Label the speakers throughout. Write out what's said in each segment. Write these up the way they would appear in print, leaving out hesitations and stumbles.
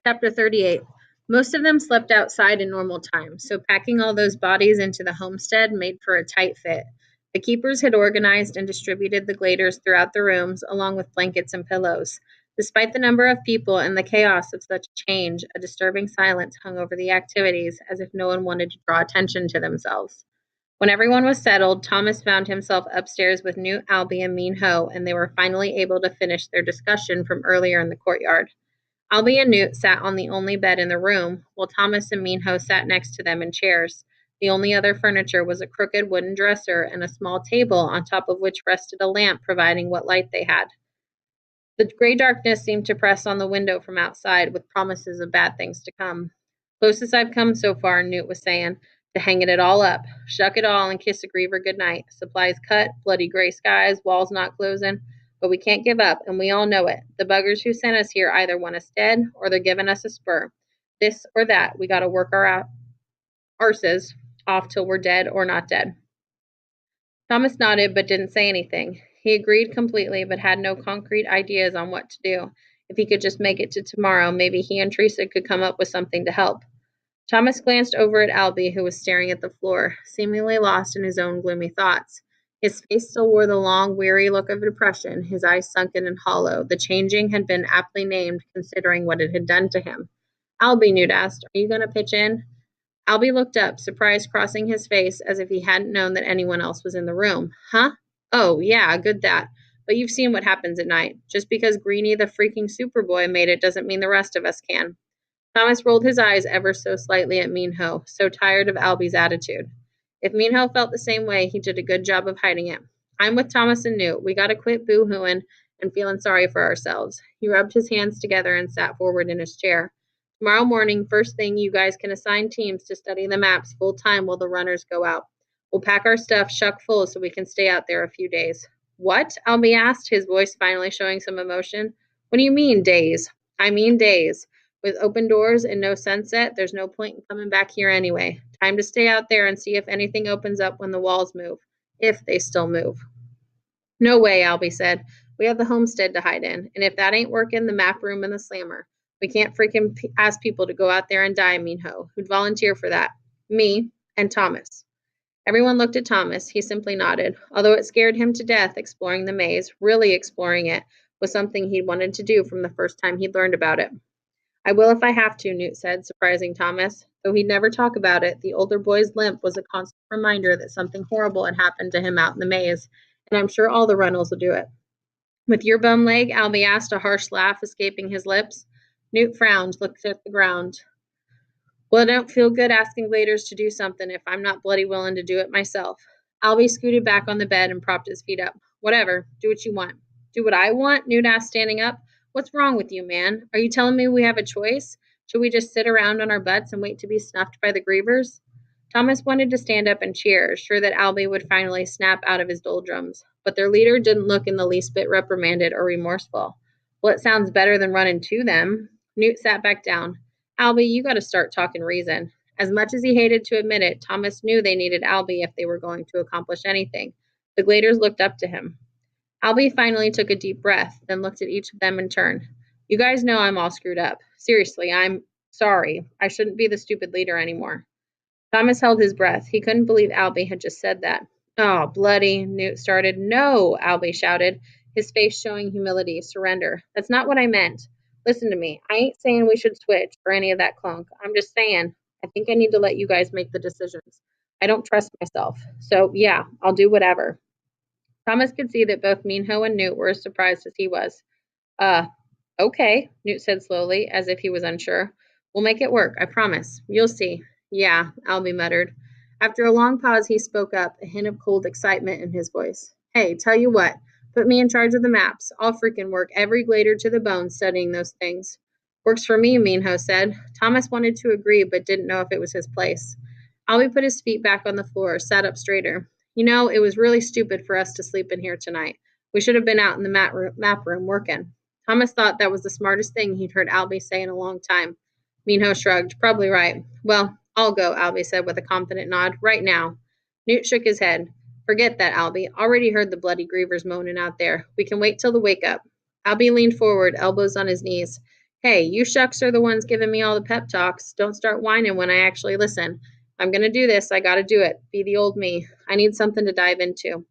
Speaker 1: Chapter 38. Most of them slept outside in normal time, so packing all those bodies into the homestead made for a tight fit. The keepers had organized and distributed the gladers throughout the rooms, along with blankets and pillows. Despite the number of people and the chaos of such a change, a disturbing silence hung over the activities, as if no one wanted to draw attention to themselves. When everyone was settled, Thomas found himself upstairs with Newt, Albie, and Mean Ho, and they were finally able to finish their discussion from earlier in the courtyard. Albie and Newt sat on the only bed in the room, while Thomas and Minho sat next to them in chairs. The only other furniture was a crooked wooden dresser and a small table on top of which rested a lamp providing what light they had. The gray darkness seemed to press on the window from outside with promises of bad things to come. Closest I've come so far, Newt was saying, to hanging it all up. Shuck it all and kiss a griever goodnight. Supplies cut, bloody gray skies, walls not closing. But we can't give up, and we all know it. The buggers who sent us here either want us dead or they're giving us a spur. This or that, we got to work our arses off till we're dead or not dead. Thomas nodded but didn't say anything. He agreed completely but had no concrete ideas on what to do. If he could just make it to tomorrow, maybe he and Teresa could come up with something to help. Thomas glanced over at Albie, who was staring at the floor, seemingly lost in his own gloomy thoughts. His face still wore the long, weary look of depression, his eyes sunken and hollow. The changing had been aptly named, considering what it had done to him. Albie, Newt asked, are you going to pitch in? Albie looked up, surprise crossing his face, as if he hadn't known that anyone else was in the room. Huh? Oh, yeah, good that. But you've seen what happens at night. Just because Greenie the freaking Superboy made it doesn't mean the rest of us can. Thomas rolled his eyes ever so slightly at Minho, so tired of Albie's attitude. If Minho felt the same way, he did a good job of hiding it. I'm with Thomas and Newt. We gotta quit boo-hooing and feeling sorry for ourselves. He rubbed his hands together and sat forward in his chair. Tomorrow morning, first thing, you guys can assign teams to study the maps full time while the runners go out. We'll pack our stuff chuck full so we can stay out there a few days. What? Albie asked, his voice finally showing some emotion. What do you mean, days? I mean days. With open doors and no sunset, there's no point in coming back here anyway. Time to stay out there and see if anything opens up when the walls move. If they still move. No way, Albie said. We have the homestead to hide in, and if that ain't working, the map room and the slammer. We can't freaking ask people to go out there and die, Minho. Who'd volunteer for that? Me and Thomas. Everyone looked at Thomas. He simply nodded. Although it scared him to death, exploring the maze, really exploring it, was something he'd wanted to do from the first time he'd learned about it. I will if I have to, Newt said, surprising Thomas. Though he'd never talk about it, the older boy's limp was a constant reminder that something horrible had happened to him out in the maze, and I'm sure all the Reynolds will do it. With your bum leg? Albie asked, a harsh laugh escaping his lips. Newt frowned, looked at the ground. Well, I don't feel good asking gladers to do something if I'm not bloody willing to do it myself. Albie scooted back on the bed and propped his feet up. Whatever, do what you want. Do what I want? Newt asked, standing up. What's wrong with you, man? Are you telling me we have a choice? Should we just sit around on our butts and wait to be snuffed by the grievers? Thomas wanted to stand up and cheer, sure that Albie would finally snap out of his doldrums. But their leader didn't look in the least bit reprimanded or remorseful. Well, it sounds better than running to them. Newt sat back down. Albie, you got to start talking reason. As much as he hated to admit it, Thomas knew they needed Albie if they were going to accomplish anything. The gladers looked up to him. Albie finally took a deep breath, then looked at each of them in turn. You guys know I'm all screwed up. Seriously, I'm sorry. I shouldn't be the stupid leader anymore. Thomas held his breath. He couldn't believe Albie had just said that. Oh, bloody, Newt started. No, Albie shouted, his face showing humility, surrender. That's not what I meant. Listen to me. I ain't saying we should switch or any of that clunk. I'm just saying I think I need to let you guys make the decisions. I don't trust myself. So, yeah, I'll do whatever. Thomas could see that both Minho and Newt were as surprised as he was. Okay, Newt said slowly, as if he was unsure. We'll make it work, I promise. You'll see. Yeah, Albie muttered. After a long pause, he spoke up, a hint of cold excitement in his voice. Hey, tell you what. Put me in charge of the maps. I'll freaking work every glader to the bone studying those things. Works for me, Minho said. Thomas wanted to agree, but didn't know if it was his place. Albie put his feet back on the floor, sat up straighter. You know, it was really stupid for us to sleep in here tonight. We should have been out in the map room working. Thomas thought that was the smartest thing he'd heard Albie say in a long time. Minho shrugged. Probably right. Well, I'll go, Albie said with a confident nod. Right now. Newt shook his head. Forget that, Albie. Already heard the bloody grievers moaning out there. We can wait till the wake up. Albie leaned forward, elbows on his knees. Hey, you shucks are the ones giving me all the pep talks. Don't start whining when I actually listen. If I'm gonna do this, I gotta do it. Be the old me. I need something to dive into.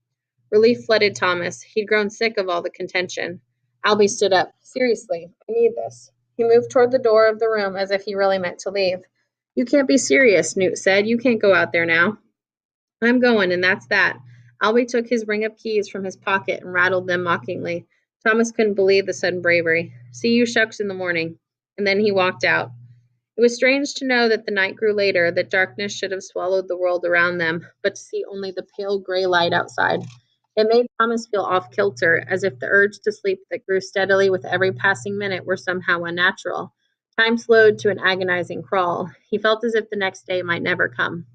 Speaker 1: Relief flooded Thomas. He'd grown sick of all the contention. Albie stood up. Seriously, I need this. He moved toward the door of the room as if he really meant to leave. You can't be serious, Newt said. You can't go out there now. I'm going, and that's that. Albie took his ring of keys from his pocket and rattled them mockingly. Thomas couldn't believe the sudden bravery. See you shucks in the morning. And then he walked out. It was strange to know that the night grew later, that darkness should have swallowed the world around them, but to see only the pale gray light outside. It made Thomas feel off kilter, as if the urge to sleep that grew steadily with every passing minute were somehow unnatural. Time slowed to an agonizing crawl. He felt as if the next day might never come.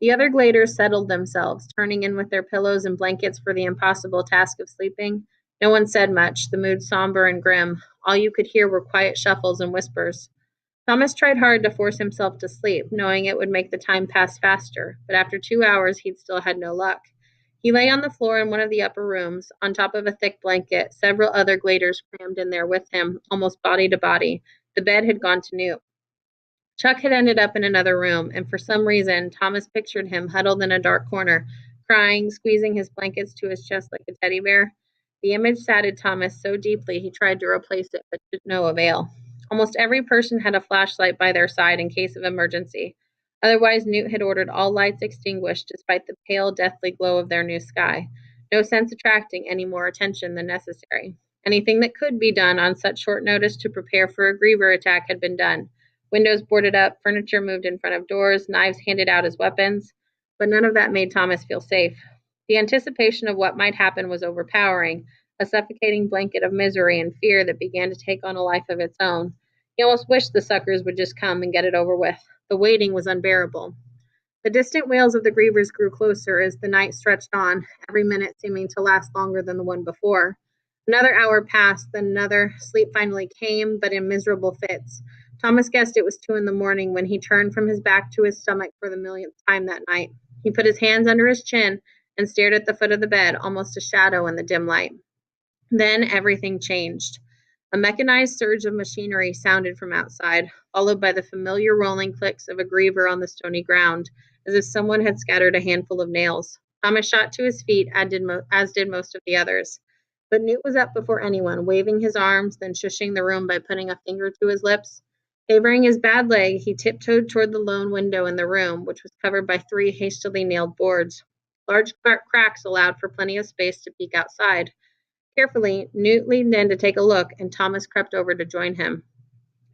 Speaker 1: The other gladers settled themselves, turning in with their pillows and blankets for the impossible task of sleeping. No one said much, the mood somber and grim. All you could hear were quiet shuffles and whispers. Thomas tried hard to force himself to sleep, knowing it would make the time pass faster, but after 2 hours he'd still had no luck. He lay on the floor in one of the upper rooms, on top of a thick blanket, several other gladers crammed in there with him, almost body to body. The bed had gone to Newt. Chuck had ended up in another room, and for some reason, Thomas pictured him huddled in a dark corner, crying, squeezing his blankets to his chest like a teddy bear. The image saddened Thomas so deeply he tried to replace it, but to no avail. Almost every person had a flashlight by their side in case of emergency. Otherwise, Newt had ordered all lights extinguished despite the pale, deathly glow of their new sky. No sense attracting any more attention than necessary. Anything that could be done on such short notice to prepare for a griever attack had been done. Windows boarded up, furniture moved in front of doors, knives handed out as weapons, but none of that made Thomas feel safe. The anticipation of what might happen was overpowering, a suffocating blanket of misery and fear that began to take on a life of its own. He almost wished the suckers would just come and get it over with. The waiting was unbearable. The distant wails of the grievers grew closer as the night stretched on, every minute seeming to last longer than the one before. Another hour passed, then another. Sleep finally came, but in miserable fits. Thomas guessed it was 2 in the morning when he turned from his back to his stomach for the millionth time that night. He put his hands under his chin and stared at the foot of the bed, almost a shadow in the dim light. Then everything changed. A mechanized surge of machinery sounded from outside, followed by the familiar rolling clicks of a griever on the stony ground, as if someone had scattered a handful of nails. Thomas shot to his feet, as did most of the others. But Newt was up before anyone, waving his arms, then shushing the room by putting a finger to his lips. Favoring his bad leg, he tiptoed toward the lone window in the room, which was covered by 3 hastily nailed boards. Large cracks allowed for plenty of space to peek outside. Carefully, Newt leaned in to take a look, and Thomas crept over to join him.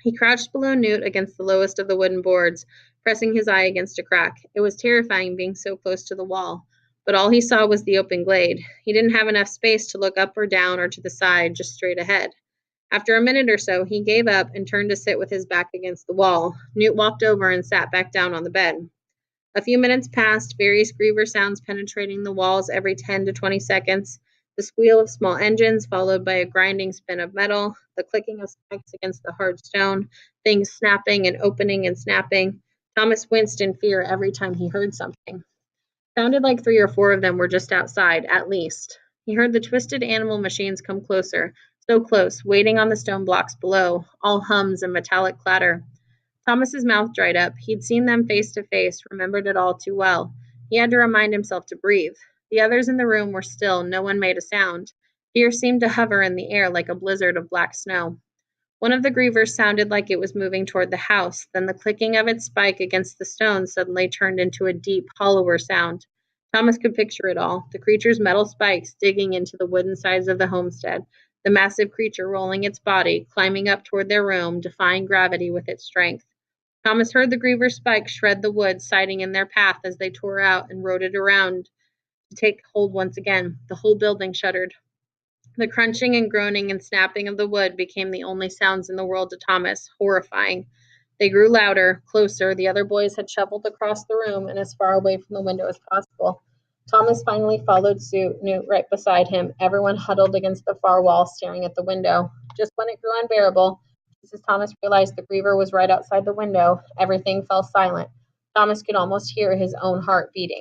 Speaker 1: He crouched below Newt against the lowest of the wooden boards, pressing his eye against a crack. It was terrifying being so close to the wall, but all he saw was the open glade. He didn't have enough space to look up or down or to the side, just straight ahead. After a minute or so, he gave up and turned to sit with his back against the wall. Newt walked over and sat back down on the bed. A few minutes passed, various griever sounds penetrating the walls every 10 to 20 seconds, the squeal of small engines followed by a grinding spin of metal, the clicking of spikes against the hard stone, things snapping and opening and snapping. Thomas winced in fear every time he heard something. Sounded like 3 or 4 of them were just outside, at least. He heard the twisted animal machines come closer, so close, waiting on the stone blocks below, all hums and metallic clatter. Thomas's mouth dried up. He'd seen them face to face, remembered it all too well. He had to remind himself to breathe. The others in the room were still. No one made a sound. Fear seemed to hover in the air like a blizzard of black snow. One of the grievers sounded like it was moving toward the house, then the clicking of its spike against the stone suddenly turned into a deep, hollower sound. Thomas could picture it all, the creature's metal spikes digging into the wooden sides of the homestead, the massive creature rolling its body, climbing up toward their room, defying gravity with its strength. Thomas heard the griever's spikes shred the wood, siding in their path as they tore out and rode it around to take hold once again. The whole building shuddered. The crunching and groaning and snapping of the wood became the only sounds in the world to Thomas, horrifying. They grew louder, closer. The other boys had shuffled across the room and as far away from the window as possible. Thomas finally followed suit, Newt right beside him, everyone huddled against the far wall, staring at the window. Just when it grew unbearable, just as Thomas realized the griever was right outside the window, everything fell silent. Thomas could almost hear his own heart beating.